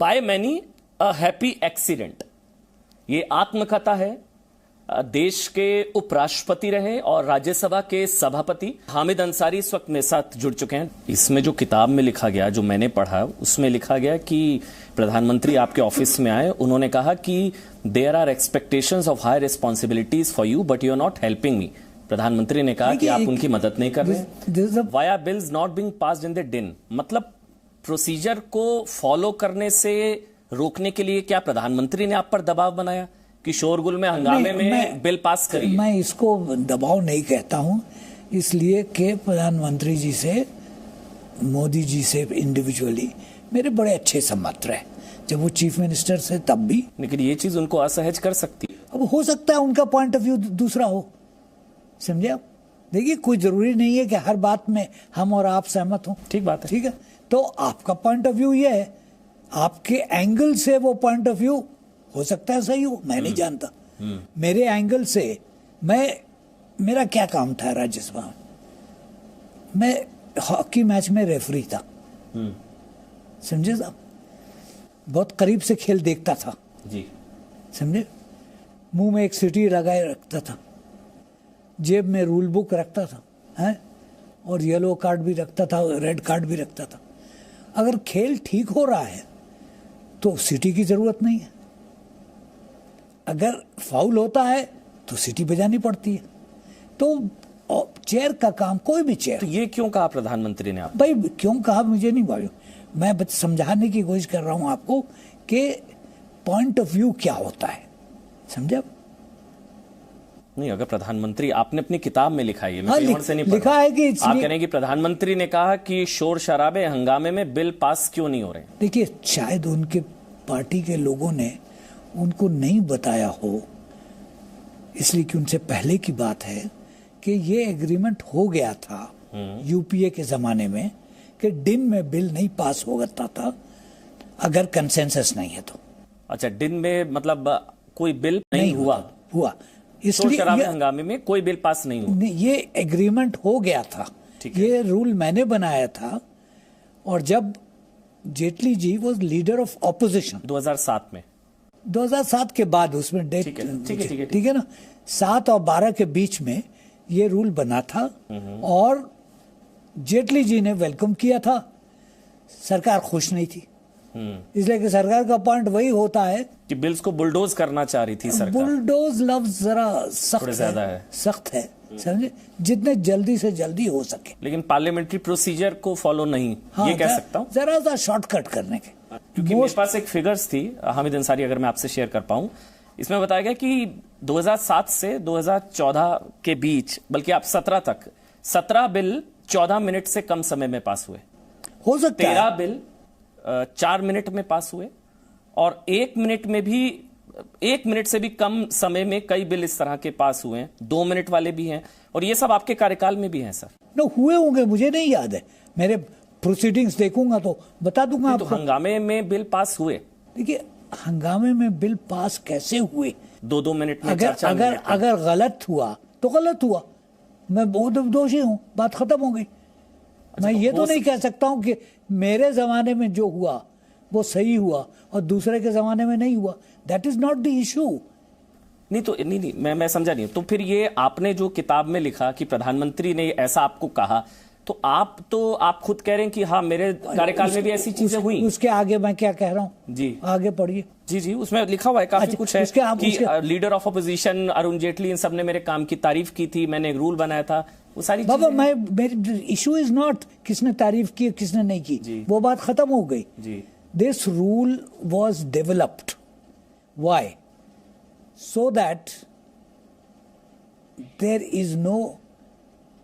By many a happy accident. ये आत्मकथा है। देश के उपराष्ट्रपति रहे और राज्यसभा के सभापति हामिद अंसारी इस वक्त मेरे साथ जुड़ चुके हैं। इसमें जो किताब में लिखा गया, जो मैंने पढ़ा, उसमें लिखा गया कि प्रधानमंत्री आपके ऑफिस में आए, उन्होंने कहा कि there are expectations of high responsibilities for you but you are not helping me. प्रधानमंत्री ने कहा कि आप उनकी मदद नहीं कर रहे। Via bills not being passed in the दिन, मतलब प्रोसीजर को फॉलो करने से रोकने के लिए क्या प्रधानमंत्री ने आप पर दबाव बनाया कि शोरगुल में, हंगामे में बिल पास करिए? मैं इसको दबाव नहीं कहता हूं, इसलिए कि प्रधानमंत्री जी से, मोदी जी से इंडिविजुअली मेरे बड़े अच्छे संबंध रहे, जब वो चीफ मिनिस्टर से तब भी। लेकिन ये चीज उनको असहज कर सकती है। अब हो सकता है उनका पॉइंट ऑफ व्यू दूसरा हो, समझे आप? देखिए, कोई जरूरी नहीं है कि हर बात में हम और आप सहमत हों। ठीक बात है। ठीक है, तो आपका पॉइंट ऑफ व्यू ये है, आपके एंगल से वो पॉइंट ऑफ व्यू हो सकता है सही हो, मैं नहीं जानता। मेरे एंगल से मेरा क्या काम था राज्यसभा में? मैं हॉकी मैच में रेफरी था, समझे साहब? बहुत करीब से खेल देखता था जी, समझे? मुंह में एक सीटी लगाए रखता था, जेब में रूल बुक रखता था, हैं? और येलो कार्ड भी रखता था, रेड कार्ड भी रखता था। अगर खेल ठीक हो रहा है तो सीटी की जरूरत नहीं है, अगर फाउल होता है तो सीटी बजानी पड़ती है। तो चेयर का काम, कोई भी चेयर। तो ये क्यों कहा प्रधानमंत्री ने आप? भाई क्यों कहा मुझे नहीं मालूम, मैं समझाने की कोशिश कर रहा हूं आपको कि पॉइंट ऑफ व्यू क्या होता है, समझे? नहीं, अगर प्रधानमंत्री, आपने अपनी किताब में लिखा है, हाँ, से नहीं लिखा है कि आप कह रहे हैं कि प्रधानमंत्री ने कहा कि शोर शराबे, हंगामे में बिल पास क्यों नहीं हो रहे? देखिए, शायद उनके पार्टी के लोगों ने उनको नहीं बताया हो, इसलिए कि उनसे पहले की बात है कि ये एग्रीमेंट हो गया था यूपीए के जमाने में कि दिन में बिल नहीं पास हो सकता था अगर कंसेंसस नहीं है तो। अच्छा, दिन में मतलब कोई बिल नहीं हुआ इसलिए हंगामे में कोई बिल पास नहीं हुआ। ये एग्रीमेंट हो गया था, ये रूल मैंने बनाया था। और जब Jaitley ji was leader of opposition 2007 में, 2007 के बाद उसमें डेट, ठीक है ना, 7 और 12 के बीच में ये रूल बना था और जेटली जी ने वेलकम किया था। सरकार खुश नहीं थी, इसलिए कि सरकार का पॉइंट वही होता है कि बिल्स को बुलडोज करना चाह रही थी सरकार। बुलडोज लफ्ज जरा सख्त है, समझे? जितने जल्दी से जल्दी हो सके, लेकिन पार्लियामेंट्री प्रोसीजर को फॉलो नहीं, हाँ, ये कह सकता हूँ, जरा सा शॉर्टकट करने के। क्योंकि मेरे पास एक फिगर्स थी हामिद अंसारी, अगर मैं आपसे शेयर कर पाऊं, इसमें बताया गया कि 2007 से 2014 के बीच, बल्कि आप 17 तक, 17 बिल 14 मिनट से कम समय में पास हुए। हो सकता है 13 बिल 4 मिनट में पास हुए और 1 मिनट में भी, 1 मिनट से भी कम समय में कई बिल इस तरह के पास हुए हैं। 2 मिनट वाले भी हैं और ये सब आपके कार्यकाल में भी हैं सर? न हुए होंगे, मुझे नहीं याद है, मेरे प्रोसीडिंग्स देखूंगा तो बता दूंगा आपको। तो हंगामे में बिल पास हुए? देखिए, हंगामे में बिल पास कैसे हुए? 2-2 मिनट में, अगर गलत हुआ तो गलत हुआ, मैं बहुत दोषी हूं, बात खत्म हो गई। मैं ये तो नहीं कह सकता हूं कि मेरे जमाने में जो हुआ वो सही हुआ और दूसरे के जमाने में नहीं हुआ। That is not the issue. नहीं तो नहीं, मैं समझा नहीं। तो फिर ये आपने जो किताब में लिखा कि प्रधानमंत्री ने ऐसा आपको कहा, तो आप खुद कह रहे हैं कि हाँ, मेरे कार्यकाल में भी ऐसी चीजें हुई। उसके आगे मैं क्या कह रहा हूँ जी, आगे पढ़िए। जी, उसमें लिखा हुआ है काफी कुछ है कि leader of opposition Arun Jaitley, इन सब ने मेरे काम की तारीफ की थी, मैंने एक रूल बनाया था, वो सारी बाबा, मेरी इशू इज नॉट किसने तारीफ की किसने नहीं की, वो बात खत्म हो गई। This rule was developed, why? So that there is no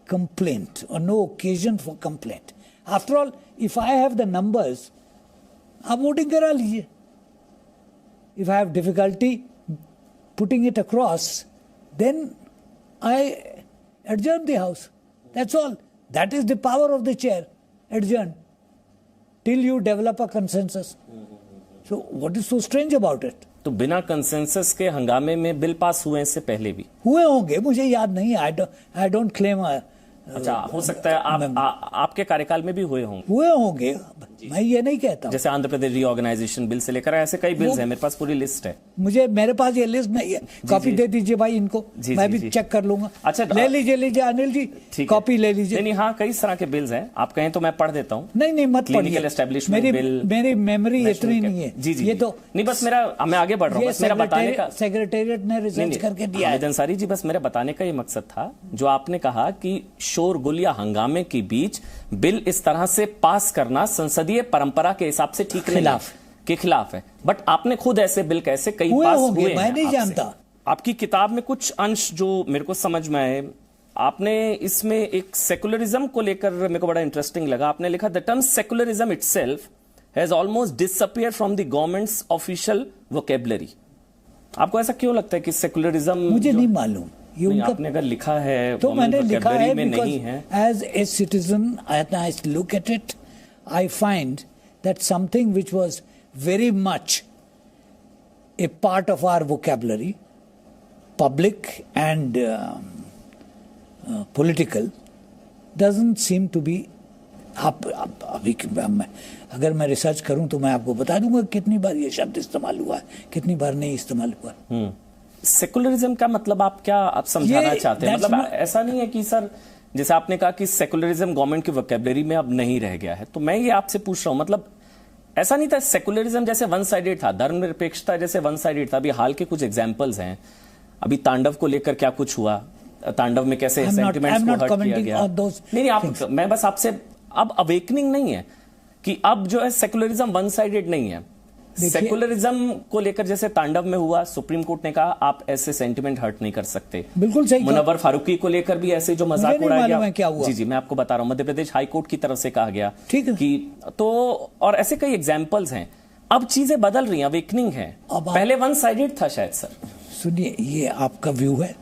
complaint or no occasion for complaint. After all, if I have the numbers, आप वोटिंग करा लीजिए। If I have difficulty putting it across, then I adjourn the house. That's all. That is the power of the chair. Adjourn till you develop a consensus. So what is so strange about it? तो बिना consensus के हंगामे में bill pass हुए, इससे पहले भी हुए होंगे, मुझे याद नहीं। I don't claim अच्छा, हो सकता है आपके कार्यकाल में भी हुए होंगे। मैं ये नहीं कहता हूं। जैसे आंध्र प्रदेश रीऑर्गेनाइजेशन बिल से लेकर ऐसे कई बिल्स हैं, मेरे पास पूरी लिस्ट है। मेरे पास ये लिस्ट नहीं है, कॉपी दे दीजिए भाई इनको, मैं भी चेक कर लूंगा। अच्छा, ले लीजिए अनिल जी, कॉपी ले लीजिए। नहीं, हाँ, कई तरह के बिल्स हैं, आप कहें तो मैं पढ़ देता हूँ। नहीं मत पढ़िए, क्लिनिकल एस्टेब्लिशमेंट बिल। मेरी मेमोरी इतनी नहीं है। जी, ये तो नहीं, बस मैं आगे बढ़ रहा हूँ, बस मेरा बताने का, सेक्रेटेरिएट ने रिसर्च करके दिया है। हामिद अंसारी जी, बस मेरा बताने का ये मकसद था, जो आपने कहा कि शोरगुल या हंगामे के बीच बिल इस तरह से पास करना संसदीय परंपरा के हिसाब से ठीक नहीं के खिलाफ है। बट आपने खुद ऐसे बिल कैसे कई पास हुए, मैं नहीं जानता। आपकी किताब में कुछ अंश जो मेरे को समझ में आए, आपने इसमें एक सेकुलरिज्म को लेकर मेरे को बड़ा इंटरेस्टिंग लगा। आपने लिखा, the term secularism itself has almost disappeared from the governments official vocabulary. आपको ऐसा क्यों लगता है कि सेकुलरिज्म? मुझे नहीं मालूम, ये आपने अगर लिखा है तो मैंने लिखा है में नहीं है। As a citizen I look at it, I find that something which was very much a part of our vocabulary, public and political, doesn't seem to be. अभी अगर मैं रिसर्च करूं तो मैं आपको बता दूंगा कितनी बार ये शब्द इस्तेमाल हुआ है, कितनी बार नहीं इस्तेमाल हुआ। सेकुलरिज्म का मतलब आप समझाना चाहते हैं? मतलब ऐसा नहीं है कि सर, जैसे आपने कहा कि सेकुलरिज्म गवर्नमेंट की वोकैबुलरी में अब नहीं रह गया है, तो मैं ये आपसे पूछ रहा हूं, मतलब ऐसा नहीं था सेकुलरिज्म जैसे वन साइडेड था, धर्मनिरपेक्षता जैसे वन साइडेड था। अभी हाल के कुछ एग्जांपल्स हैं, अभी तांडव को लेकर क्या कुछ हुआ, तांडव में कैसे सेंटिमेंट्स को हर्ट किया गया। नहीं, मैं बस आपसे, अब अवेकनिंग नहीं है कि अब जो है सेकुलरिज्म वन साइडेड नहीं है। सेकुलरिज्म को लेकर जैसे तांडव में हुआ, सुप्रीम कोर्ट ने कहा आप ऐसे सेंटिमेंट हर्ट नहीं कर सकते। बिल्कुल सही। मुनव्वर फारूकी को लेकर भी ऐसे जो मजाक उड़ाया गया, क्या हुआ? जी मैं आपको बता रहा हूं, मध्य प्रदेश हाई कोर्ट की तरफ से कहा गया, ठीक है, कि तो और ऐसे कई एग्जांपल्स हैं। अब चीजें बदल रही हैं, अवेकनिंग है। पहले वन साइडेड था शायद। सर सुनिए, ये आपका व्यू है,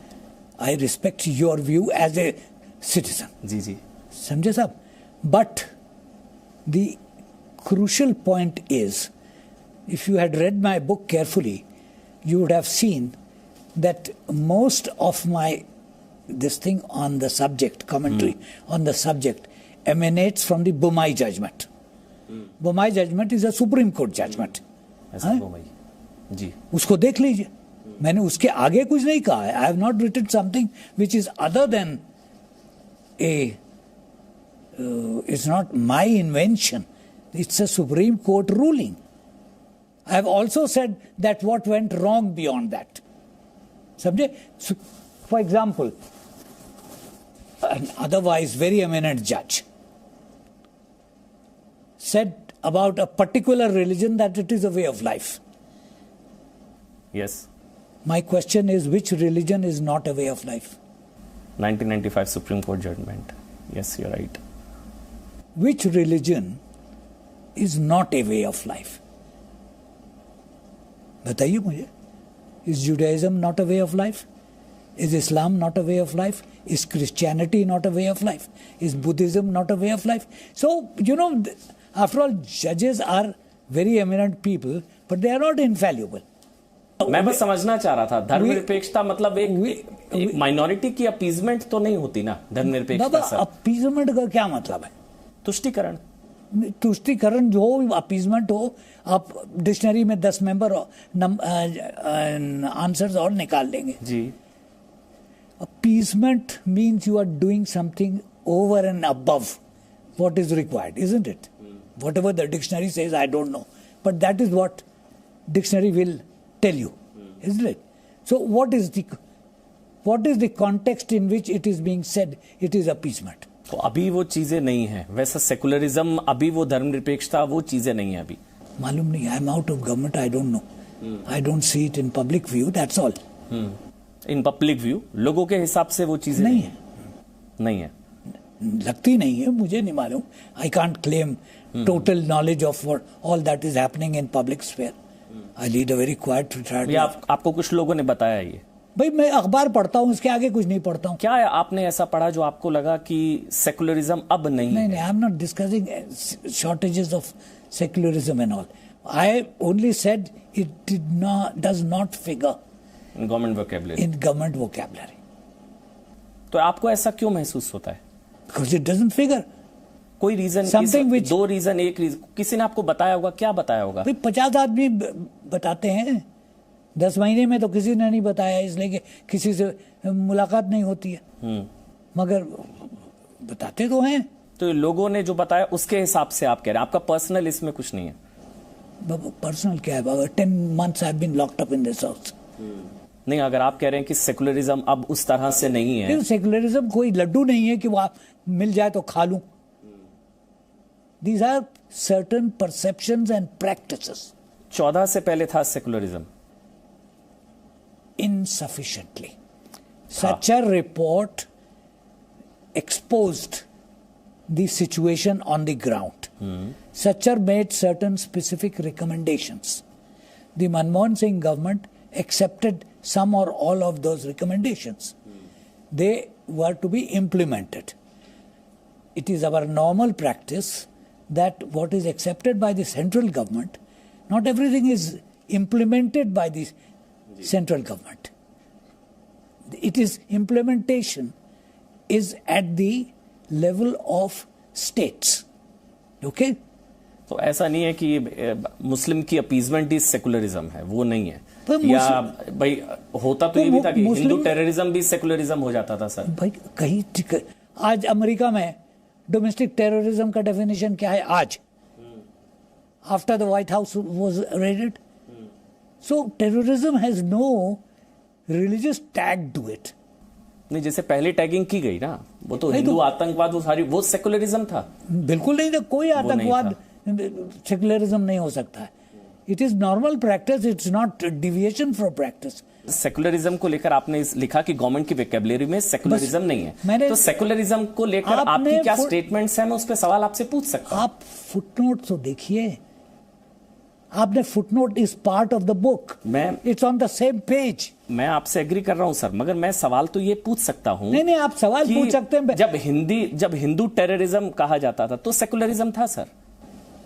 I respect your view as a citizen. जी जी, समझे साहब, but the crucial point is, if you had read my book carefully, you would have seen that most of my this thing on the subject, commentary on the subject, emanates from the Bommai judgment. Bommai judgment is a Supreme Court judgment. जी, उसको देख लीजिए, मैंने उसके आगे कुछ नहीं कहा है। I have not written something which is other than it's not my invention. It's a Supreme Court ruling. I have also said that what went wrong beyond that. समझे? So, for example, an otherwise very eminent judge said about a particular religion that it is a way of life. Yes. My question is, which religion is not a way of life? 1995 Supreme Court judgment. Yes, you're right. Which religion is not a way of life? बताइए मुझे। Is Judaism not a way of life? Is Islam not a way of life? Is Christianity not a way of life? Is Buddhism not a way of life? So, you know, after all, judges are very eminent people, but they are not infallible. मैं बस समझना चाह रहा था, धर्मनिरपेक्षता मतलब एक minority की अपीजमेंट तो नहीं होती ना धर्मनिरपेक्षता। अपीजमेंट का क्या मतलब है? तुष्टिकरण। तुष्टिकरण जो अपीजमेंट हो, आप डिक्शनरी में 10 मेंबर आंसर्स और निकाल लेंगे जी। Appeasement means you are doing something over and above what is required, isn't it? Whatever the dictionary says, I don't know, but that is what dictionary will tell you, isn't it? So what is the context in which it is being said it is appeasement? तो अभी वो चीजें नहीं है, वैसा secularism, अभी वो धर्मनिरपेक्षता, वो चीजें नहीं है अभी। मालूम नहीं, I am out of government, I don't no, I don't see it in public view, that's all. In public view लोगों के हिसाब से वो चीजें नहीं है, नहीं है, लगती नहीं है, मुझे नहीं मालूम। I can't claim total knowledge of all that is happening in public sphere. I lead a very quite retired. आपको कुछ लोगों ने बताया ये? भाई मैं अखबार पढ़ता हूँ, इसके आगे कुछ नहीं पढ़ता हूँ। क्या है आपने ऐसा पढ़ा जो आपको लगा कि सेकुलरिज्म अब नहीं है? नहीं, I am not discussing shortages of secularism and all. I only said it does not figure in government vocabulary. In government vocabulary. तो आपको ऐसा क्यों महसूस होता है? Because it doesn't figure. कोई रीजन, दो रीजन, एक रीजन किसी ने आपको बताया होगा, क्या बताया होगा? 50 आदमी बताते हैं, 10 महीने में तो किसी ने नहीं बताया, इसलिए कि किसी से मुलाकात नहीं होती है, मगर बताते तो हैं। तो लोगों ने जो बताया उसके हिसाब से आप कह रहे हैं, आपका पर्सनल इसमें कुछ नहीं है? पर्सनल क्या है बाबा, 10 months I've been locked up in this house. नहीं, अगर आप कह रहे हैं कि सेकुलरिज्म अब उस तरह से नहीं है। सेकुलरिज्म कोई लड्डू नहीं है कि वो आप मिल जाए तो खा लूं। These are certain perceptions and practices. 14 से पहले था secularism? Insufficiently. Such a report exposed the situation on the ground. Sucher made certain specific recommendations. The Manmohan Singh government accepted some or all of those recommendations. They were to be implemented. It is our normal practice that what is accepted by the central government, not everything is implemented by the central government. It is implementation is at the level of states. Okay? तो ऐसा नहीं है कि मुस्लिम की appeasement ही secularism है, वो नहीं है। या भाई होता तो ये भी था कि हिंदू टेररिज्म भी सेकुलरिज्म हो जाता था सर। भाई कहीं आज अमेरिका में डोमेस्टिक टेररिज्म का डेफिनेशन क्या है आज, after the White House was raided? So terrorism has no religious tag to it. नहीं, जैसे पहले टैगिंग की गई ना, वो तो हिंदू आतंकवाद, वो सारी वो सेकुलरिज्म था। बिल्कुल नहीं था, कोई आतंकवाद सेकुलरिज्म नहीं हो सकता है। It is normal practice, it's not deviation from practice. Secularism को लेकर आपने लिखा कि गवर्नमेंट की वोकैबुलरी में सेकुलरिज्म नहीं है, तो सेकुलरिज्म को लेकर आपकी क्या स्टेटमेंट्स हैं, मैं उस पर सवाल आपसे पूछ सकता हूं? आप फुटनोट तो देखिए, आपने footnote is part of the book, it's on the same page. मैं आपसे एग्री कर रहा हूं सर, मगर मैं सवाल तो ये पूछ सकता हूं। नहीं, आप सवाल पूछ सकते हैं। जब हिंदू टेररिज्म कहा जाता था तो सेकुलरिज्म था सर।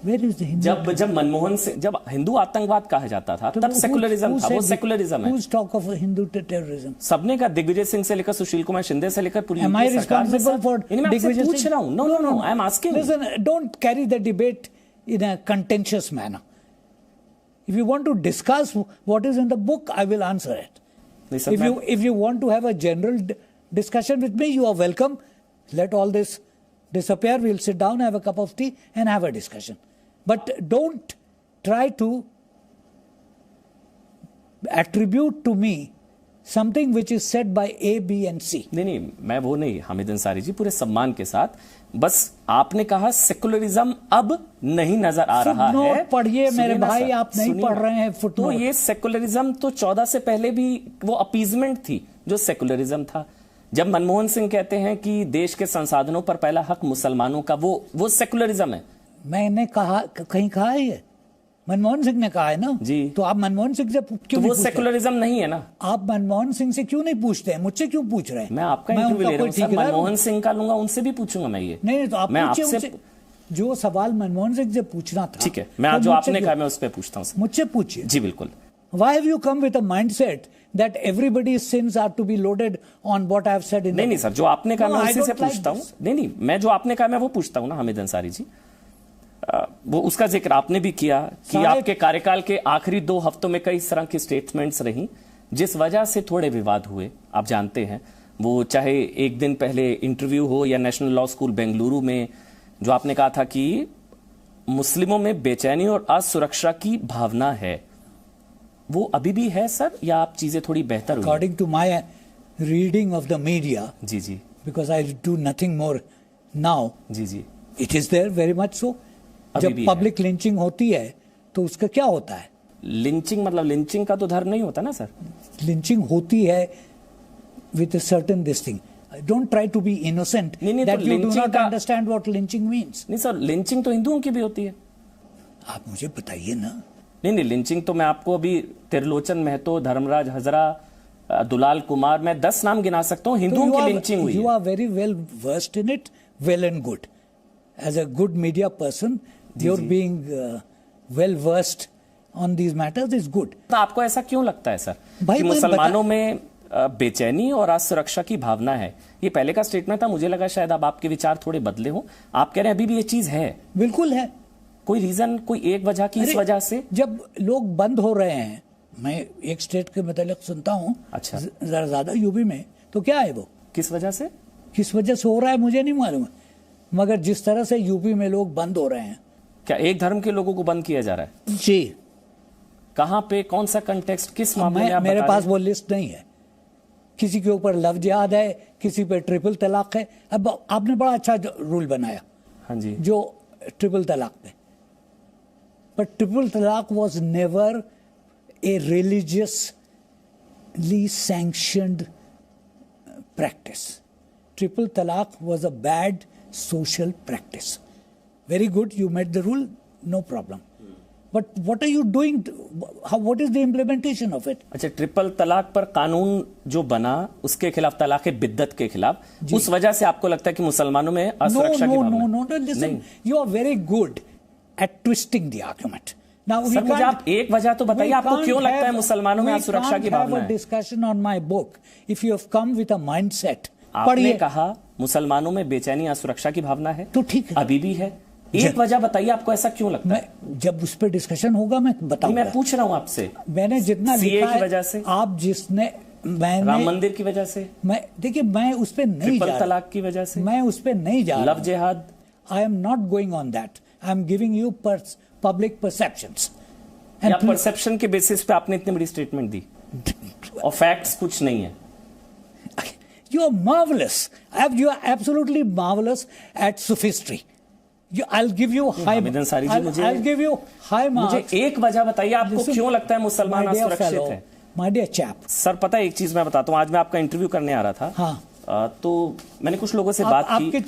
जब मनमोहन सिंह, जब हिंदू आतंकवाद कहा जाता था तब सेकुलरिज्म था, वो सेकुलरिज्म है। टॉक ऑफ हिंदू टेररिज्म सबने कहा, दिग्विजय सिंह से लेकर सुशील कुमार शिंदे से लेकर पूरी Am I responsible for Digvijay? पूछ रहा हूं। No, I am asking. Listen, don't carry the debate in a contentious manner. If you want to discuss what is in the book, I will answer it. If you want to have a general discussion with me, you are welcome. Let all this disappear. We'll sit down, have a cup of tea, and have a discussion. But don't try to attribute to me something which is said by A, B, and C. नहीं, मैं वो नहीं, हामिद अंसारी जी, पूरे सम्मान के साथ, बस आपने कहा सेकुलरिज्म अब नहीं नजर आ रहा है। पढ़िए मेरे भाई, आप नहीं पढ़ रहे हैं फुटनोट। तो ये सेकुलरिज्म तो 14 से पहले भी वो अपीजमेंट थी जो सेकुलरिज्म था। जब मनमोहन सिंह कहते हैं कि देश के संसाधनों पर पहला हक मुसलमानों का, वो सेकुलरिज्म है। मैंने कहा, कहीं कहा है ये? मनमोहन सिंह ने कहा है ना जी। तो आप मनमोहन सिंह से क्यों तो वो सेकुलरिज्म नहीं है ना? आप मनमोहन सिंह से क्यों नहीं पूछते हैं, मुझसे क्यों पूछ रहे हैं? मैं आपका इंटरव्यू ले रहा हूं, मनमोहन सिंह का लूंगा, उनसे भी पूछूंगा मैं ये। नहीं, तो आप आपसे जो सवाल मनमोहन सिंह से पूछना था, ठीक है, मैं जो आपने कहा मैं उस पर पूछता हूँ। मुझसे पूछिए। जी बिल्कुल। Why have you come with a mindset that everybody's sins are to be loaded on what I have said in? नहीं सर, जो आपने कहा मैं उसी से पूछता हूँ। नहीं, मैं जो आपने कहा मैं वो पूछता हूँ ना हामिद अंसारी जी। वो उसका जिक्र आपने भी किया कि आपके कार्यकाल के आखिरी 2 हफ्तों में कई तरह की स्टेटमेंट्स रही जिस वजह से थोड़े विवाद हुए, आप जानते हैं। वो चाहे एक दिन पहले इंटरव्यू हो या नेशनल लॉ स्कूल बेंगलुरु में जो आपने कहा था कि मुस्लिमों में बेचैनी और असुरक्षा की भावना है, वो अभी भी है सर, या आप चीजें थोड़ी बेहतर हुई? According to my reading of the media, जी, because I do nothing more now, जी, it is there very much so. जब पब्लिक लिंचिंग होती है तो उसका क्या होता है? लिंचिंग मतलब लिंचिंग का तो धर्म नहीं होता ना सर। लिंचिंग होती है with a certain this thing. Don't try to be innocent that you do not understand what lynching means. नहीं सर, लिंचिंग तो हिंदुओं की भी होती है। आप मुझे बताइए ना। नहीं, लिंचिंग तो मैं आपको अभी त्रिलोचन महतो, धर्मराज हजरा, दुलाल कुमार, मैं 10 नाम गिना सकता हूँ हिंदुओं की लिंचिंग हुई। You are very well versed in it, well and good. As a good media person, you're being well versed on these matters is good. तो आपको ऐसा क्यों लगता है सर कि मुसलमानों में बेचैनी और असुरक्षा की भावना है, ये पहले का स्टेटमेंट था। मुझे लगा शायद अब आपके विचार थोड़े बदले हो। आप कह रहे हैं अभी भी ये चीज है? बिल्कुल है। कोई रीजन, कोई एक वजह की इस वजह से? जब लोग बंद हो रहे हैं, मैं एक स्टेट के मतलब सुनता हूँ, अच्छा, जरा ज्यादा यूपी में, तो क्या है वो, किस वजह से? किस वजह से हो रहा है मुझे नहीं मालूम, मगर जिस तरह से यूपी में लोग बंद हो रहे हैं। क्या एक धर्म के लोगों को बंद किया जा रहा है? जी। कहां पे, कौन सा कंटेक्स्ट, किस मामले में आप मेरे बता पास रहे? वो लिस्ट नहीं है। किसी के ऊपर लव जिहाद है, किसी पे ट्रिपल तलाक है। अब आपने बड़ा अच्छा रूल बनाया, हाँ जी, जो ट्रिपल तलाक पे, बट ट्रिपल तलाक was never a religiously sanctioned practice. Triple talaq was a bad social practice. Very good, you met the rule, no problem. But what are you doing? What is the implementation of it? अच्छा, triple तलाक पर कानून जो बना उसके खिलाफ, तलाक बिद्दत के खिलाफ, उस वजह से आपको लगता है कि मुसलमानों में असुरक्षा की भावना? No, listen, you are very good at twisting the argument. Now, sir, मुझे आप एक वजह तो बताइए, आपको क्यों लगता है मुसलमानों में असुरक्षा की भावना है? Discussion on my book if you have come with a mindset. आपने कहा मुसलमानों में बेचैनी, असुरक्षा की भावना है, तो ठीक है, अभी भी है। एक वजह बताइए, आपको ऐसा क्यों लगता है? जब उस पर डिस्कशन होगा मैं बताऊंगा। मैं पूछ रहा हूं आपसे, मैंने जितना लिखा की वजह से, आप जिसने, मैंने राम मंदिर की वजह से, मैं देखिए, मैं उस पर नहीं जा रहा, ट्रिपल तलाक की वजह से, मैं उस पर नहीं जा रहा, लव जिहाद, I am not going on that, I am giving you public perceptions. या परसेप्शन के बेसिस पे आपने इतनी बड़ी स्टेटमेंट दी और फैक्ट्स कुछ नहीं है? You are marvelous. You are absolutely marvelous at sophistry. I'll give you high. I'll give you high marks. मुझे एक वजह बताइए, आपको क्यों लगता है मुसलमान असुरक्षित है? My dear chap. सर, पता है एक चीज मैं बताता हूँ, आज मैं आपका इंटरव्यू करने आ रहा था। हाँ। तो मैंने कुछ लोगों से बात की,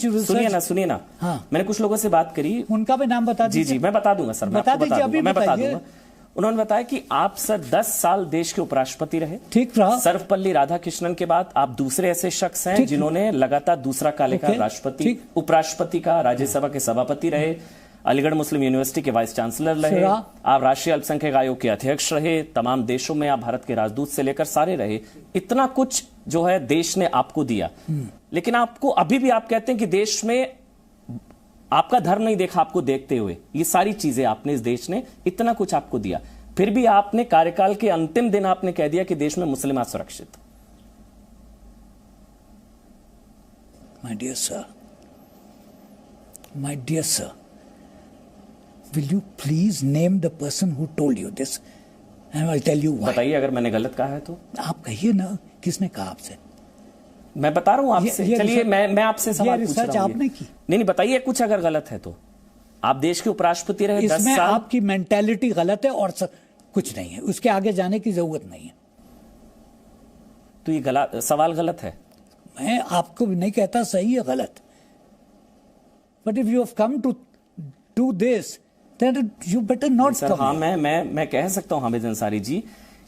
सुनिए ना, हाँ। मैंने कुछ लोगों से बात करी, उनका भी नाम बता दीजिए। जी, मैं बता दूंगा सर, बता दीजिए, अभी मैं बता दूंगा। उन्होंने बताया कि आप सर 10 साल देश के उपराष्ट्रपति रहे। ठीक रहा। सर्वपल्ली राधाकृष्णन के बाद आप दूसरे ऐसे शख्स हैं जिन्होंने लगातार दूसरा काल राष्ट्रपति, उपराष्ट्रपति का, राज्यसभा के सभापति रहे, अलीगढ़ मुस्लिम यूनिवर्सिटी के वाइस चांसलर रहे, आप राष्ट्रीय अल्पसंख्यक आयोग के अध्यक्ष रहे, तमाम देशों में आप भारत के राजदूत से लेकर सारे रहे। इतना कुछ जो है देश ने आपको दिया, लेकिन आपको अभी भी आप कहते हैं कि देश में आपका धर्म नहीं देखा आपको देखते हुए। ये सारी चीजें आपने, इस देश ने इतना कुछ आपको दिया, फिर भी आपने कार्यकाल के अंतिम दिन आपने कह दिया कि देश में मुस्लिम असुरक्षित। My dear sir, will you please name the person who told you this? And I'll tell you why. बताइए, अगर मैंने गलत कहा है तो आप कहिए ना, किसने कहा आपसे? मैं बता रहा हूं आपसे। चलिए, मैं आपसे सवाल पूछ रहा हूं। आपने की? नहीं, बताइए कुछ अगर गलत है तो। आप देश के उपराष्ट्रपति रहे 10 साल। आपकी मेंटालिटी गलत है और कुछ नहीं है, उसके आगे जाने की जरूरत नहीं है। तो ये सवाल गलत है? मैं आपको नहीं कहता सही है गलत, but if you have come to do this then you better not come. हाँ, मैं कह सकता हूं हामिद अंसारी जी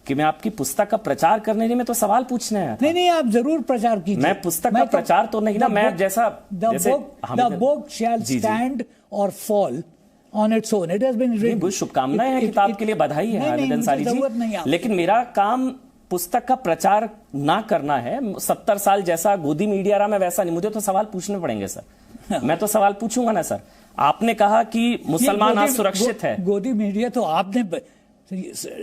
कि मैं आपकी पुस्तक का प्रचार करने नहीं, मैं तो सवाल पूछने आया था। नहीं, आप जरूर प्रचार कीजिए। मैं पुस्तक का प्रचार तो नहीं ना, मैं जैसा द बुक शैल स्टैंड और fall on its own, it has been written. बहुत शुभकामनाएं हैं, किताब के लिए बधाई है हामिद अंसारी जी, लेकिन मेरा काम पुस्तक का प्रचार ना करना है। 70 साल जैसा गोदी मीडिया रहा, मैं वैसा नहीं, मुझे तो सवाल पूछने पड़ेंगे सर। मैं तो सवाल पूछूंगा ना सर। आपने कहा कि मुसलमान असुरक्षित है। गोदी मीडिया तो आपने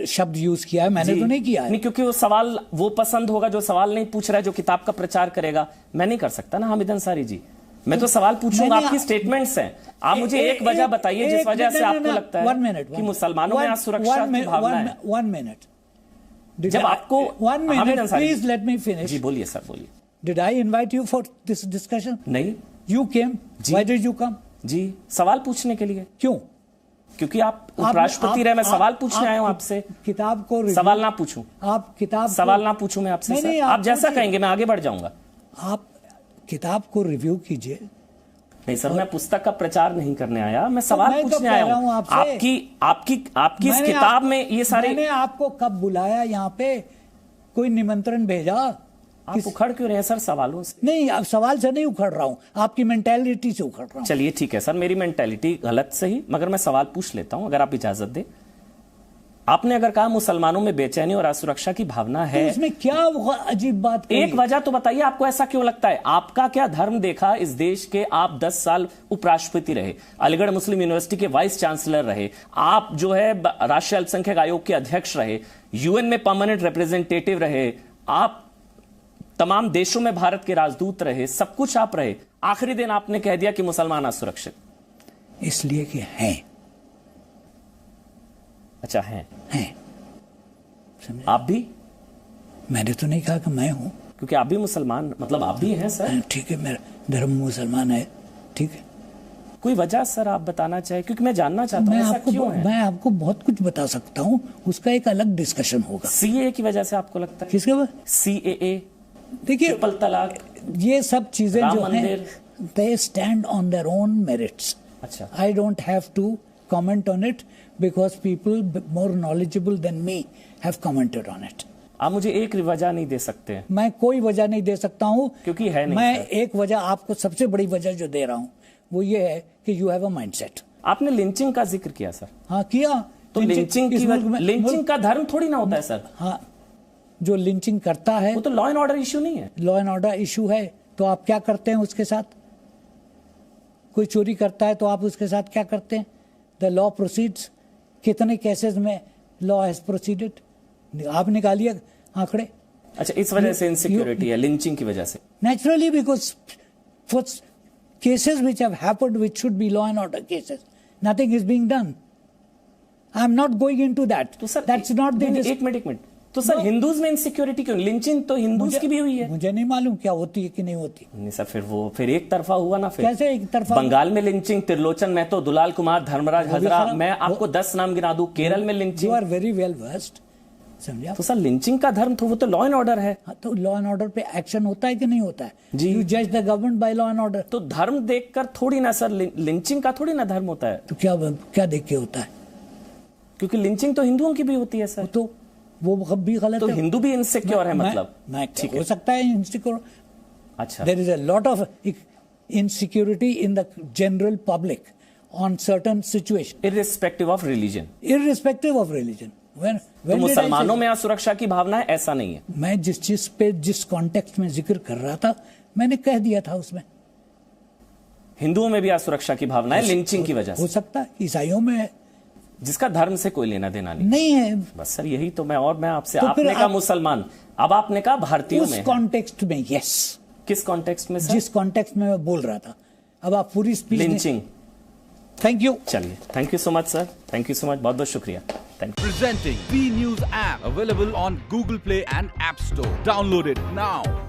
शब्द यूज किया है, मैंने तो नहीं किया है। नहीं, क्योंकि वो सवाल वो पसंद होगा जो सवाल नहीं पूछ रहा है, जो किताब का प्रचार करेगा। मैं नहीं कर सकता ना हामिद अंसारी जी, मैं तो सवाल पूछूंगा, आपकी स्टेटमेंट्स हैं। आप मुझे एक वजह बताइए जिस वजह से आपको लगता है कि मुसलमानों में असुरक्षा की भावना है। 1 मिनट, जब आपको 1 minute please let me finish. जी बोलिए सर, बोलिए। Did I invite you for this discussion? नहीं। You came, why did you come? जी, सवाल पूछने के लिए। क्यों? क्योंकि आप उपराष्ट्रपति रहे, मैं सवाल पूछने आया हूं आपसे। किताब को सवाल ना पूछूं? आप किताब सवाल ना पूछूं मैं आपसे? सर, आप जैसा कहेंगे मैं आगे बढ़ जाऊंगा। आप किताब को रिव्यू कीजिए। नहीं सर, मैं पुस्तक का प्रचार नहीं करने आया, मैं सवाल पूछने आया हूं आपकी इस किताब में ये सारे। मैंने आपको कब बुलाया यहाँ पे? कोई निमंत्रण भेजा? आप उखड़ क्यों रहे हैं सर सवालों से? नहीं, अब सवाल से नहीं उखड़ रहा हूं, आपकी मेंटालिटी से उखड़ रहा हूं। चलिए ठीक है सर, मेरी मेंटालिटी गलत सही, मगर मैं सवाल पूछ लेता हूं अगर आप इजाजत दें। आपने अगर कहा मुसलमानों में बेचैनी और असुरक्षा की भावना है, तो इसमें क्या अजीब बात एक वजह तो बताइए, आपको ऐसा क्यों लगता है? आपका क्या धर्म देखा इस देश के? आप 10 साल उपराष्ट्रपति रहे, अलीगढ़ मुस्लिम यूनिवर्सिटी के वाइस चांसलर रहे, आप जो है राष्ट्रीय अल्पसंख्यक आयोग के अध्यक्ष रहे, यूएन में परमानेंट रिप्रेजेंटेटिव रहे, आप तमाम देशों में भारत के राजदूत रहे, सब कुछ आप रहे, आखिरी दिन आपने कह दिया कि मुसलमान असुरक्षित। इसलिए कि हैं। अच्छा, हैं। आप भी? मैंने तो नहीं कहा कि मैं हूं, क्योंकि आप भी मुसलमान, मतलब आप भी हैं सर। ठीक है, मेरा धर्म मुसलमान है, ठीक है। कोई वजह सर आप बताना चाहे, क्योंकि मैं जानना चाहता हूं ऐसा क्यों है? मैं आपको बहुत कुछ बता सकता हूं, उसका एक अलग डिस्कशन होगा। सीएए की वजह से आपको लगता है? किसके वजह? सीएए, देखिए, ट्रिपल तलाक, ये सब चीजें जो हैं, they stand on their own merits. अच्छा, I don't have to comment on it because people more knowledgeable than me have commented on it. आप मुझे एक वजह नहीं दे सकते? मैं कोई वजह नहीं दे सकता हूं, क्योंकि है नहीं। मैं एक वजह आपको, सबसे बड़ी वजह जो दे रहा हूं वो ये है कि यू हैव अ माइंडसेट। आपने लिंचिंग का जिक्र किया सर। हाँ, किया। तो लिंचिंग का धर्म थोड़ी ना होता है सर। हाँ, जो लिंचिंग करता है वो तो लॉ एंड ऑर्डर इश्यू नहीं है। लॉ एंड ऑर्डर इश्यू है, तो आप क्या करते हैं उसके साथ? कोई चोरी करता है तो आप उसके साथ क्या करते हैं? The law proceeds. कितने केसेस में लॉ हैज प्रोसीडेड? आप निकालिए आंकड़े। अच्छा, इस वजह से इनसिक्योरिटी है, लिंचिंग की वजह से? Naturally, because for cases which have happened which should be law and order cases, nothing is being done. I am not going into that. तो सर दैट्स नॉट द एक मिनट। तो sir Hindus में insecurity क्यों? Lynching तो Hindus की भी हुई है। मुझे नहीं मालूम क्या होती है कि नहीं होती। नहीं सर, फिर एक तरफा हुआ ना। फिर कैसे एक तरफा? बंगाल में लिंचिंग, त्रिलोचन महतो, दुलाल कुमार, धर्मराज हजरा, मैं आपको 10 नाम गिना दूं। केरल में lynching. You are very well versed, समझे? तो सर लिंचिंग का धर्म तो वो तो लॉ एंड ऑर्डर है। हाँ, तो लॉ एंड ऑर्डर पे एक्शन होता है कि नहीं होता है? जी। यू जज the government by law and order. तो धर्म देखकर थोड़ी ना सर, लिंचिंग का थोड़ी ना धर्म होता है। तो क्या देख के होता है? क्योंकि लिंचिंग तो हिंदुओं की भी होती है सर। तो वो भी गलत तो है। हिंदू भी इनसिक्योर है मतलब? ठीक हो सकता है इनसिक्योर। अच्छा, there is a lot of insecurity in the general public on certain situation, irrespective of religion. Irrespective of religion. तो मुसलमानों में असुरक्षा की भावना है, ऐसा नहीं है? मैं जिस चीज पे, जिस कॉन्टेक्स्ट में जिक्र कर रहा था, मैंने कह दिया था उसमें। हिंदुओं में भी असुरक्षा की भावना है लिंचिंग की वजह से? हो सकता है, ईसाइयों में है, जिसका धर्म से कोई लेना देना नहीं है। बस सर यही तो मैं आपसे, तो आपने कहा मुसलमान, अब आपने कहा भारतीयों में। उस कॉन्टेक्स्ट में, यस। किस कॉन्टेक्स्ट में सर? जिस कॉन्टेक्स्ट में मैं बोल रहा था। अब आप पूरी स्पीच लिंचिंग। Thank you. चलिए, thank you so much sir, thank you so much, बहुत बहुत शुक्रिया। Thank you. Presenting B News app available on Google Play and App Store. Download it now.